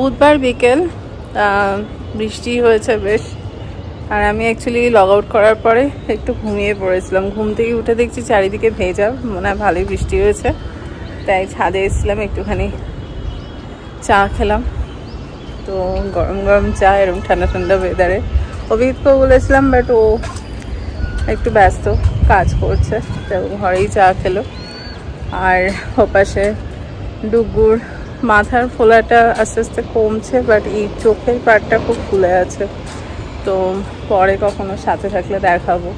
বুধবার বিকেল, বৃষ্টি হয়েছে বেশ। আর আমি অ্যাকচুয়ালি লগ আউট করার পরে একটু ঘুমিয়ে পড়েছিলাম। ঘুম থেকে উঠে দেখছি চারিদিকে ভেজা, মনে হয় ভালোই বৃষ্টি হয়েছে। তাই ছাদে এসেছিলাম, একটুখানি চা খেলাম। তো গরম গরম চা এরকম ঠান্ডা ঠান্ডা ওয়েদারে। অভিজিৎকেও বলেছিলাম, বাট ও একটু ব্যস্ত, কাজ করছে, তো ঘরেই চা খেলো। আর ওপাশে ডুগুর মাথার ফোলাটা আস্তে আস্তে কমছে, বাট এই চোখের পাটটা খুব ফুলে আছে। তো পরে কখনো সাথে থাকলে দেখাবো।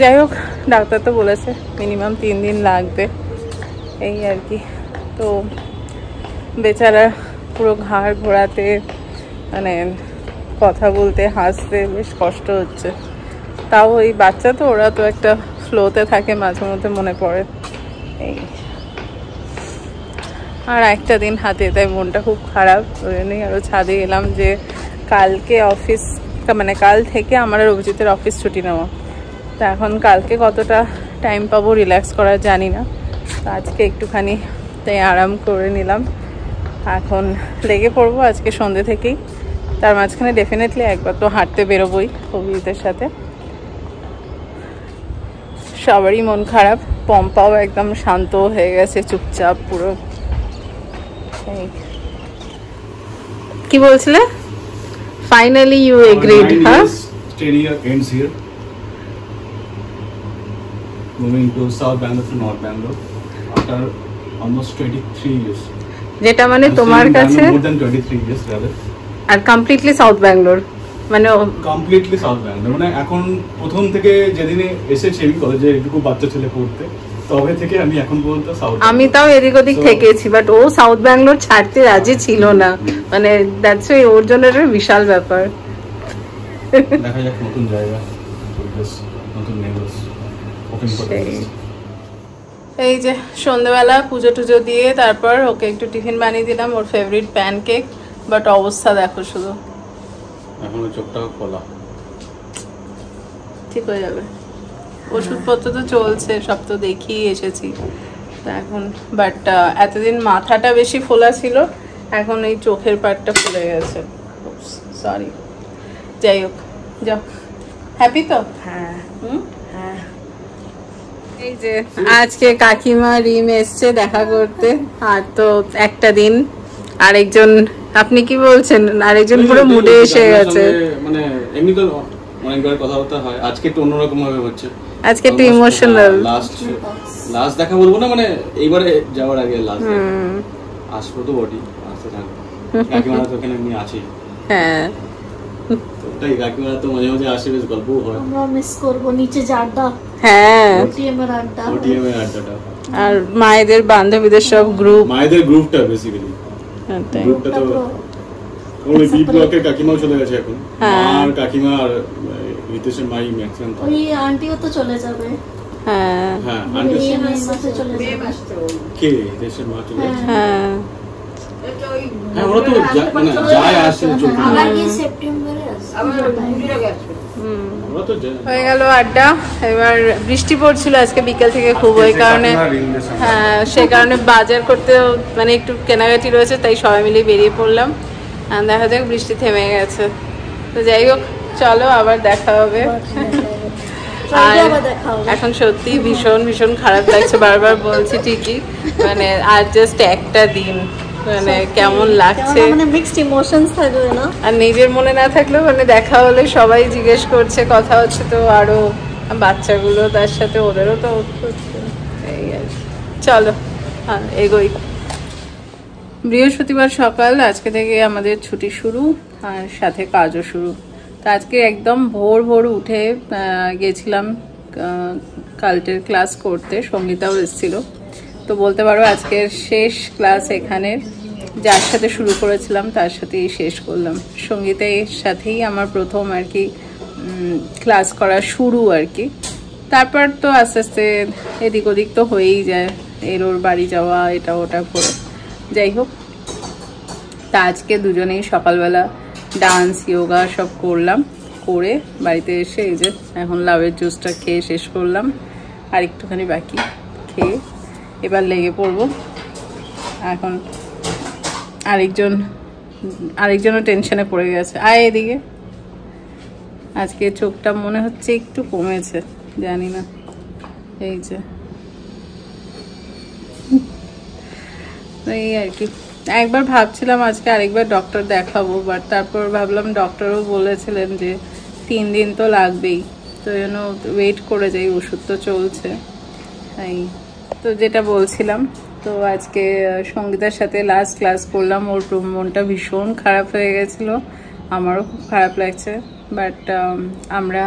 যাই হোক, ডাক্তার তো বলেছে মিনিমাম 3 দিন লাগবে, এই আর কি। তো বেচারা পুরো ঘাড় ঘোরাতে, মানে কথা বলতে, হাসতে বেশ কষ্ট হচ্ছে। তাও এই বাচ্চা তো, ওরা তো একটা ফ্লোতে থাকে, মাঝে মধ্যে মনে পড়ে এই। আর একটা দিন হাতে, তাই মনটা খুব খারাপ। ওই জন্যই আরও ছাদে এলাম, যে কালকে অফিস, মানে কাল থেকে আমার আর অভিজিতের অফিস ছুটি নেওয়া। তো এখন কালকে কতটা টাইম পাবো রিল্যাক্স করার জানি না। তো আজকে একটুখানি তাই আরাম করে নিলাম। এখন লেগে পড়বো আজকে সন্ধ্যে থেকেই। তার মাঝখানে ডেফিনেটলি একবার তো হাঁটতে বেরোবই অভিজিতের সাথে। সবারই মন খারাপ, পম্পাও একদম শান্ত হয়ে গেছে, চুপচাপ পুরো। কি বলছিলে? ফাইনালি ইউ এগ্রিড, হ্যাঁ? Career ends here. Moving to South Bangalore to North Bangalore after almost 23 years. যেটা মানে তোমার কাছে more than 23 years rather. আর কমপ্লিটলি সাউথ ব্যাঙ্গালোর, মানে কমপ্লিটলি সাউথ ব্যাঙ্গালোর। মানে এখন প্রথম থেকে যেদিনে এসেছি আমি কলেজে, একটু বাচ্চা ছেলে পড়তে, তবে থেকে আমি এখন পর্যন্ত সাউথ। আমি তাও এদিক ওদিক থেকেছি, বাট ও সাউথ ব্যাঙ্গালোর ছাড়তে রাজি ছিল না। মানে দ্যাটস ওয়াই ওর জন্য একটা বিশাল ব্যাপার। দেখা যাক নতুন জায়গা, নতুন নেবার্স, ওপেন করতে। এই যে সন্ধ্যাবেলা পুজো টুজো দিয়ে তারপর ওকে একটু টিফিন বানিয়ে দিলাম, ওর ফেভারিট প্যানকেক। বাট অবস্থা দেখো শুধু, এখনো চোখটা খোলা। ঠিক হয়ে যাবে, ওষুধপত্র তো চলছে, সব তো দেখিয়ে এসেছি। তা এখন বাট এতদিন মাথাটা বেশি ফোলা ছিল, এখন এই চোখের পাটটা ফুলে গেছে। সরি, যাই হোক, যাও। হ্যাপি তো? হ্যাঁ। হ্যাঁ। এই যে আজকে কাকিমা রিম এসছে দেখা করতে। আর তো একটা দিন, আরেকজন, আপনি কি বলছেন, আরেকজন পুরো মুডে এসে গেছে। মানে এমনি তো অনেকবার কথাবার্তা হয়, আজকে একটু অন্যরকম ভাবে হচ্ছে। আজকে একটু ইমোশনাল। লাস্ট দেখা বলবো না, মানে এইবারে যাওয়ার আগে লাস্ট আসবো তো বডি আসতে থাকবো। কাকিমারা তো এখানে এমনি আছি। হ্যাঁ, ওটাই, কাকিমারা তো মাঝে মাঝে আসে, বেশ গল্প হয়। আমরা মিস করবো নিচে আড্ডা। হ্যাঁ, ওটিএম এর আড্ডা। আড্ডাটা। আর মায়েদের বান্ধবীদের সব গ্রুপ, মায়েদের গ্রুপটা বেসিক্যালি। গ্রুপটা তো ওই বি ব্লকের কাকিমাও চলে গেছে এখন। আর কাকিমা আর রিতেশের মাই ম্যাক্সিমাম। ওই আন্টিও তো চলে যাবে। হ্যাঁ হ্যাঁ, আন্টি মাসে চলে যাবে। কে রিতেশের মা চলে গেছে? হ্যাঁ, হ্যাঁ, ওরা তো মানে যায় আসে, চলতে আবার কি সেপ্টেম্বরে আসে। হয়ে গেল আড্ডা। এবার বৃষ্টি পড়ছিল আজকে বিকেল থেকে খুব, ওই কারণে হ্যাঁ, সেই কারণে বাজার করতেও মানে একটু কেনাকাটি রয়েছে, তাই সবাই মিলে বেরিয়ে পড়লাম। দেখা যাক, বৃষ্টি থেমে গেছে। তো যাই হোক, চলো আবার দেখা হবে। আর এখন সত্যি ভীষণ ভীষণ খারাপ লাগছে, বারবার বলছি ঠিকই, মানে আর জাস্ট একটা দিন, মানে কেমন লাগছে, মানে মিক্সড ইমোশনস থাকবে না। আর নিজের মনে না থাকলেও মানে দেখা হলে সবাই জিজ্ঞেস করছে, কথা হচ্ছে, তো আরো বাচ্চাগুলো তার সাথে, ওদেরও তো এই আর। চলো এগোই। বৃহস্পতিবার সকাল, আজকে থেকে আমাদের ছুটি শুরু, আর সাথে কাজও শুরু। তো আজকে একদম ভোর ভোর উঠে গেছিলাম কাল্টের ক্লাস করতে, সঙ্গীতাও এসেছিল। তো বলতে পারো আজকের শেষ ক্লাস এখানে, যার সাথে শুরু করেছিলাম তার সাথেই শেষ করলাম। সঙ্গীতের সাথেই আমার প্রথম আর কি ক্লাস করা শুরু আর কি। তারপর তো আস্তে আস্তে এদিক ওদিক তো হয়েই যায়, এর ওর বাড়ি যাওয়া, এটা ওটা করে। যাই হোক, তা আজকে দুজনেই সকালবেলা ডান্স, যোগা সব করলাম, করে বাড়িতে এসে এই যে এখন লাউয়ের জুসটা খেয়ে শেষ করলাম, আর একটুখানি বাকি, খেয়ে এবার লেগে পড়বো। এখন আরেকজন আরেকজনও টেনশনে পড়ে গেছে। আয় এদিকে। আজকে চোখটা মনে হচ্ছে একটু কমেছে, জানি না। এই যে এই আর কি। একবার ভাবছিলাম আজকে আরেকবার ডক্টর দেখাবো, বাট তারপর ভাবলাম ডক্টরও বলেছিলেন যে 3 দিন তো লাগবেই, তো যেন ওয়েট করে যাই, ওষুধ তো চলছে। তাই তো যেটা বলছিলাম, তো আজকে সঙ্গীতার সাথে লাস্ট ক্লাস করলাম। ওর মনটা ভীষণ খারাপ হয়ে গেছিলো, আমারও খুব খারাপ লাগছে। বাট আমরা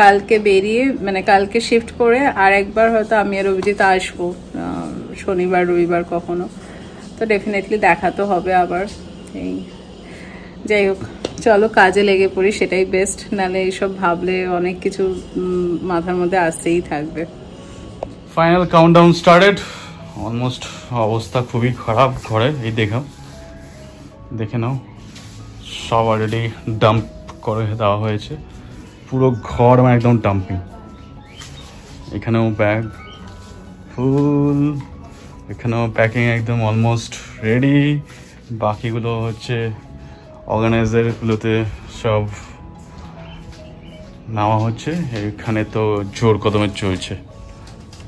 কালকে বেরিয়ে মানে কালকে শিফট করে আর একবার হয়তো আমি আর অভিজিৎ আসবো শনিবার রবিবার কখনো, তো ডেফিনেটলি দেখা তো হবে আবার। এই যাই হোক, চলো কাজে লেগে পড়ি, সেটাই বেস্ট, নাহলে এইসব ভাবলে অনেক কিছু মাথার মধ্যে আসতেই থাকবে। Final countdown started. অলমোস্ট অবস্থা খুবই খারাপ ঘরে। এই দেখে নাও, সব অলরেডি ডাম্প করে দেওয়া হয়েছে, পুরো ঘর মানে একদম ডাম্পিং। এখানেও ব্যাগ ফুল, এখানেও প্যাকিং একদম অলমোস্ট রেডি। বাকিগুলো হচ্ছে অর্গানাইজারগুলোতে সব নেওয়া হচ্ছে। এখানে তো জোর কদমে চলছে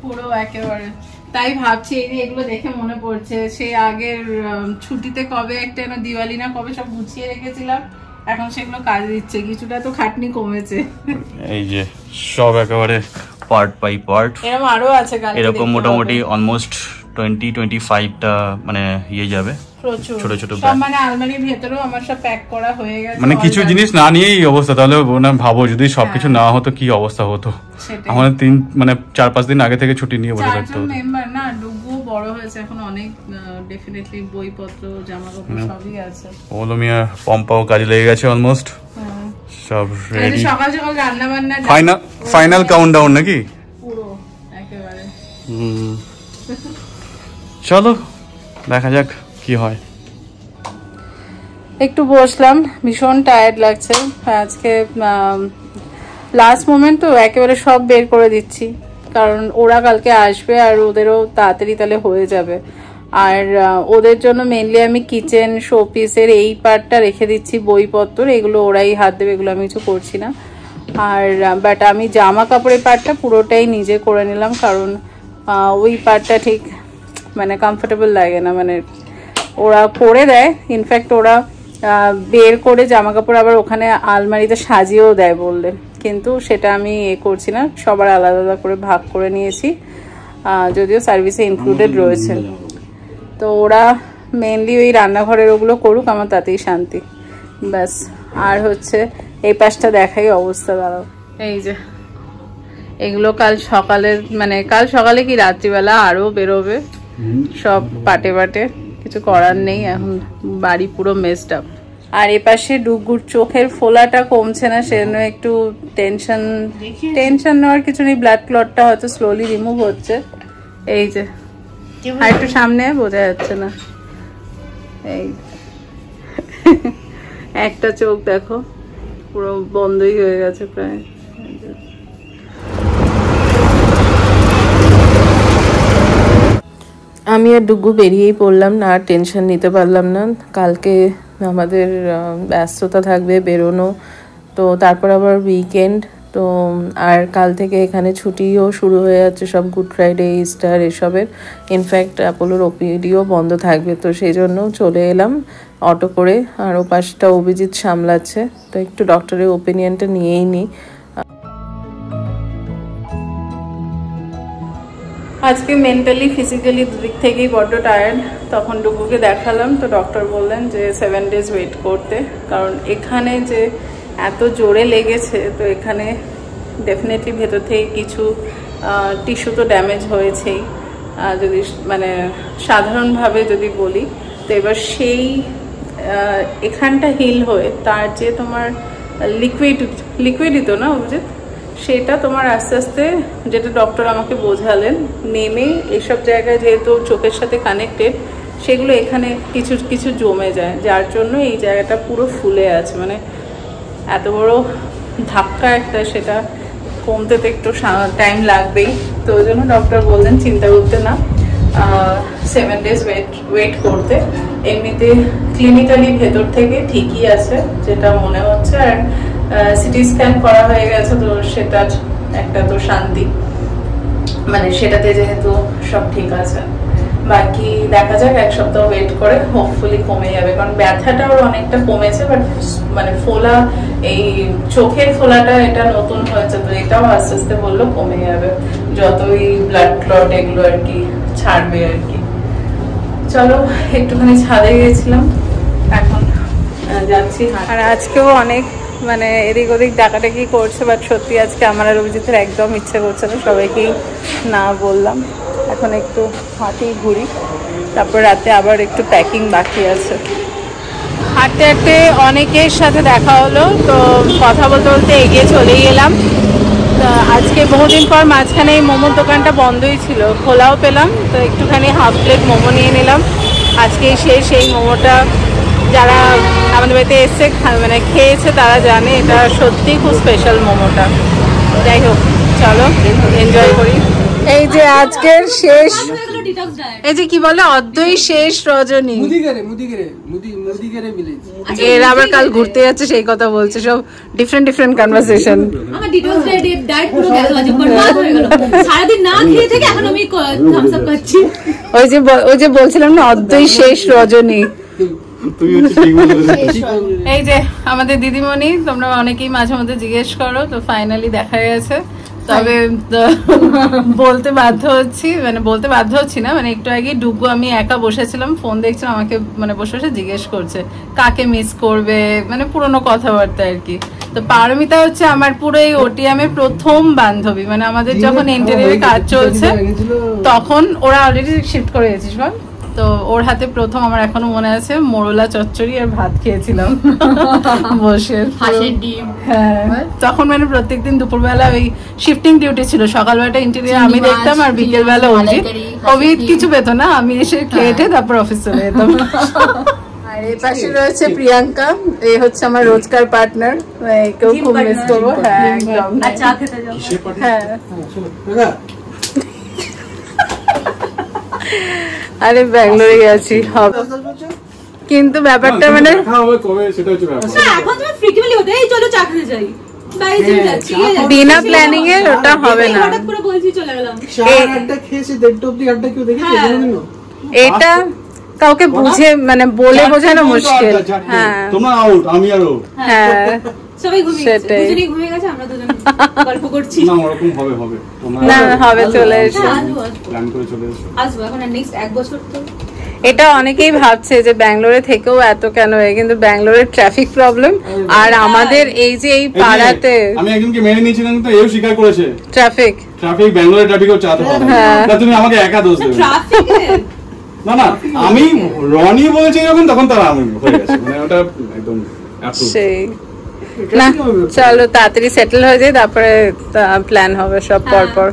পুরো একেবারে। তাই ভাবছি এই যে এগুলো দেখে মনে পড়ছে সেই আগের ছুটিতে কবে একটা না দিওয়ালি না কবে সব গুছিয়ে রেখেছিলাম, এখন সেগুলো কাজে দিচ্ছে, কিছুটা তো খাটনি কমেছে। এই যে সব একেবারে পার্ট বাই পার্ট। এরকম আরো আছে, এরকম মোটামুটি অলমোস্ট 20-25টা মানে ইয়ে যাবে, ছোট ছোট ব্যাগ। মানে আলমারির ভেতরেও আমার সব প্যাক করা হয়ে গেছে। মানে কিছু জিনিস না নিয়েই এই অবস্থা, তাহলে ভাবো যদি সবকিছু না হতো কি অবস্থা হতো। আমাদের 4-5 দিন আগে থেকে ছুটি নিয়ে বসে থাকতে হতো। মেম্বার না, ডুগু বড় হয়েছে এখন অনেক, ডেফিনেটলি বইপত্র জামা কাপড় সবই আছে। ওলমিয়া পম্পাও কাজে লেগে গেছে অলমোস্ট, সব রেডি। সকাল সকাল রান্না বান্না ফাইনাল কাউন্টডাউন নাকি পুরো একেবারে। চলো দেখা যাক কি হয়। একটু বসলাম, ভীষণ টায়ার্ড লাগছে আজকে। লাস্ট মোমেন্ট তো একেবারে সব বের করে দিচ্ছি, কারণ ওরা কালকে আসবে আর ওদেরও তাড়াতাড়ি তাহলে হয়ে যাবে। আর ওদের জন্য মেনলি আমি কিচেন শোপিসের এই পার্টটা রেখে দিচ্ছি, বইপত্র এগুলো ওরাই হাত দেবে, এগুলো আমি কিছু করছি না। আর বাট আমি জামা কাপড়ের পার্টটা পুরোটাই নিজে করে নিলাম, কারণ ওই পার্টটা ঠিক মানে কমফোর্টেবল লাগে না, মানে ওরা করে দেয়। ইনফ্যাক্ট ওরা বের করে জামা কাপড় আবার ওখানে আলমারিতে সাজিয়েও দেয় বললে, কিন্তু সেটা আমি করছি না, সবার আলাদা আলাদা করে ভাগ করে নিয়েছি, যদিও সার্ভিসে ইনক্লুডেড রয়েছে। তো ওরা মেনলি ওই রান্নাঘরের ওগুলো করুক, আমার তাতেই শান্তি ব্যাস। আর হচ্ছে এই পাশটা দেখাই অবস্থা দাঁড়াও। এই যে এগুলো কাল সকালে কি রাত্রিবেলা আরো বেরোবে সব পাটে পাটে, কিছু করার নেই, এখন বাড়ি পুরো মেসড আপ। আর এপাশে ডুগুর চোখের ফোলাটা কমছে না, সেজন্য একটু টেনশন নেওয়ার কিছু নেই, ব্লাড ক্লটটা হয়তো স্লোলি রিমুভ হচ্ছে। এই যে আর একটু সামনে বোঝা যাচ্ছে না, এই একটা চোখ দেখো পুরো বন্ধই হয়ে গেছে প্রায়। আমি আর ডুগু বেরিয়েই পড়লাম না, আর টেনশন নিতে পারলাম না। কালকে আমাদের ব্যস্ততা থাকবে বেরোনো, তো তারপর আবার উইকেন্ড, তো আর কাল থেকে এখানে ছুটিও শুরু হয়ে যাচ্ছে, সব গুড ফ্রাইডে ইস্টার এসবের। ইনফ্যাক্ট অ্যাপোলোর ওপিডিও বন্ধ থাকবে, তো সেই জন্য চলে এলাম অটো করে। আর ও পাশটা অভিজিৎ সামলাচ্ছে, তো একটু ডক্টরের ওপিনিয়নটা নিয়েই নিই। আজকে মেন্টালি ফিজিক্যালি দুদিক থেকেই বড্ড টায়ার্ড। তখন ডুগুকে দেখালাম, তো ডক্টর বললেন যে 7 days ওয়েট করতে, কারণ এখানে যে এত জোরে লেগেছে, তো এখানে ডেফিনেটলি ভেতর থেকে কিছু টিস্যু তো ড্যামেজ হয়েছেই, যদি মানে সাধারণভাবে যদি বলি। তো এবার সেই এখানটা হিল হয়ে তার যে তোমার লিকুইডই তো না অভিজিৎ, সেটা তোমার আস্তে আস্তে, যেটা ডক্টর আমাকে বোঝালেন, নেমে এইসব জায়গায় যেহেতু চোখের সাথে কানেক্টেড, সেগুলো এখানে কিছু কিছু জমে যায়, যার জন্য এই জায়গাটা পুরো ফুলে আছে। মানে এত বড় ধাক্কা একটা, সেটা কমতে তো একটু টাইম লাগবেই। তো ওই জন্য ডক্টর বললেন চিন্তা করতে না, 7 days ওয়েট করতে। এমনিতে ক্লিনিক্যালি ভেতর থেকে ঠিকই আছে যেটা মনে হচ্ছে, আর সিটি স্ক্যান করা হয়ে গেছে, তো সেটার একটা তো শান্তি, মানে সেটাতে যেহেতু সব ঠিক আছে। বাকি দেখা যাক, 1 সপ্তাহ ওয়েট করে হোপফুলি কমে যাবে, কারণ ব্যথাটা ওর অনেকটা কমেছে, বাট মানে ফোলা, এই চোখের ফোলাটা এটা নতুন হয়েছে, তো এটাও আস্তে আস্তে বললো কমে যাবে যতই ব্লাড ক্লট এগুলো আর কি ছাড়বে আর কি। চলো একটুখানি ছাদে গেছিলাম, এখন যাচ্ছি। আর আজকেও অনেক মানে এদিক ওদিক ডাকাডাকি করছে, বাট সত্যি আজকে আমার আর অভিজিতের একদম ইচ্ছে করছে না, সবাইকেই না বললাম। এখন একটু হাঁটি ঘুরি, তারপর রাতে আবার একটু প্যাকিং বাকি আছে। হাঁটতে হাঁটতে অনেকের সাথে দেখা হলো, তো কথা বলতে বলতে এগিয়ে চলেই গেলাম। আজকে বহুদিন পর মাঝখানে এই মোমোর দোকানটা বন্ধই ছিল, খোলাও পেলাম, তো একটুখানি হাফ প্লেট মোমো নিয়ে নিলাম। আজকে সেই মোমোটা যারা আমাদের বাড়িতে এসছে মানে খেয়েছে তারা জানে এটা সত্যি খুব স্পেশাল মোমোটা। যাই হোক চলো এনজয় করি। এই যে আজকের শেষ, এই যে কি বলে অদ্বৈ শেষ রজনী, এর আবার কাল ঘুরতে যাচ্ছে সেই কথা বলছে, সব ডিফারেন্ট ডিফারেন্ট কনভারসেশন। আমার ডিটেইলস ডায়েট পুরো গেল, আজ বরবাদ হয়ে গেল, সারাদিন না খেয়ে থেকে এখন আমি থামস আপ খাচ্ছি। ওই যে বলছিলাম না অদ্বৈ শেষ রজনী। এই যে আমাদের দিদিমণি, তোমরা অনেকেই মাঝে মধ্যে জিজ্ঞেস করো, তো ফাইনালি দেখা গেছে। তবে বলতে বাধ্য হচ্ছি না, মানে একটু আগে ডুগু আমি একা বসেছিলাম, ফোন দেখছিলাম, আমাকে মানে বসে বসে জিজ্ঞেস করছে কাকে মিস করবে, মানে পুরোনো কথাবার্তা আর কি। তো পারমিতা হচ্ছে আমার পুরো এই ওটিএম এর প্রথম বান্ধবী, মানে আমাদের যখন ইন্টেরিয়রে কাজ চলছে তখন ওরা অলরেডি শিফট করে গেছিস বল, তো ওর হাতে প্রথম আমার এখনো মনে আছে মোরলা চচ্চড়ি আর ভাত খেয়েছিলাম বসে, হাঁসের ডিম। হ্যাঁ, তখন মানে প্রত্যেকদিন দুপুরবেলা ওই শিফটিং ডিউটি ছিল, সকালবেলাটা ইন্টেরিয়র আমি দেখতাম আর বিকেল বেলা অভিজিৎ কিছু পেত না, আমি এসে খেয়ে তারপর অফিস চলে যেতাম। আর এই পাশে রয়েছে প্রিয়াঙ্কা, এই হচ্ছে আমার রোজকার পার্টনার, কেউ খুব মিস করবো। হ্যাঁ একদম, চা খেতে যাও। হ্যাঁ আরে ব্যাঙ্গালোরে গেছি হবে, কিন্তু ব্যাপারটা মানে এখন তুমি ফ্রিকুয়েন্টলি হতে এই চলো চা খেতে যাই, বাইরে চলে যাচ্ছি, বিনা প্ল্যানিং এ ওটা হবে না। হঠাৎ করে বলছি চলে গেলাম, আড্ডা খেয়েছি, দেড়টা অবধি আড্ডা কেউ দেখেছে? এটা কাউকে বুঝে মানে বলে বোঝানো মুশকিল। হ্যাঁ তোমরা আউট, আমি আর ও। হ্যাঁ সবাই ঘুমিয়ে গেছে, দুজনেই ঘুমিয়ে গেছে, আমরা দুজন গল্প করছি। না ওরকম হবে তোমরা না হবে, চলে এসো, প্ল্যান করে চলে এসো। আসবো এখন নেক্সট 1 বছর। তো এটা অনেকেই ভাবছে যে ব্যাঙ্গালোরে থেকেও এত কেন হয়, কিন্তু ব্যাঙ্গালোরের ট্রাফিক প্রবলেম আর আমাদের এই যে এই পাড়াতে আমি একজনকে মেনে নিয়েছিলাম, তো এও স্বীকার করেছে ট্রাফিক ব্যাঙ্গালোরের ট্রাফিকও চাতে হবে না, তুমি আমাকে একা দোষ দেবে ট্রাফিকে। না আমি রনি বলেছি যখন তখন তারা আমি হয়ে গেছে, মানে ওটা একদম সেই না। চলো তাড়াতাড়ি সেটেল হয়ে যায়, তারপরে প্ল্যান হবে সব পর।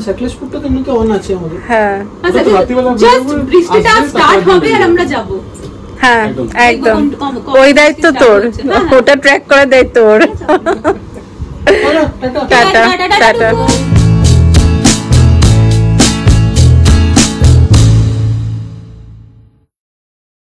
সেটেলসপুরটা তো এমনিতে অন আছে আমাদের। হ্যাঁ জাস্ট বৃষ্টিটা স্টার্ট হবে আর আমরা যাব। হ্যাঁ একদম, ওই দায়িত্ব তোর, ওটা ট্র্যাক করার দায়িত্ব তোর। Tata tata.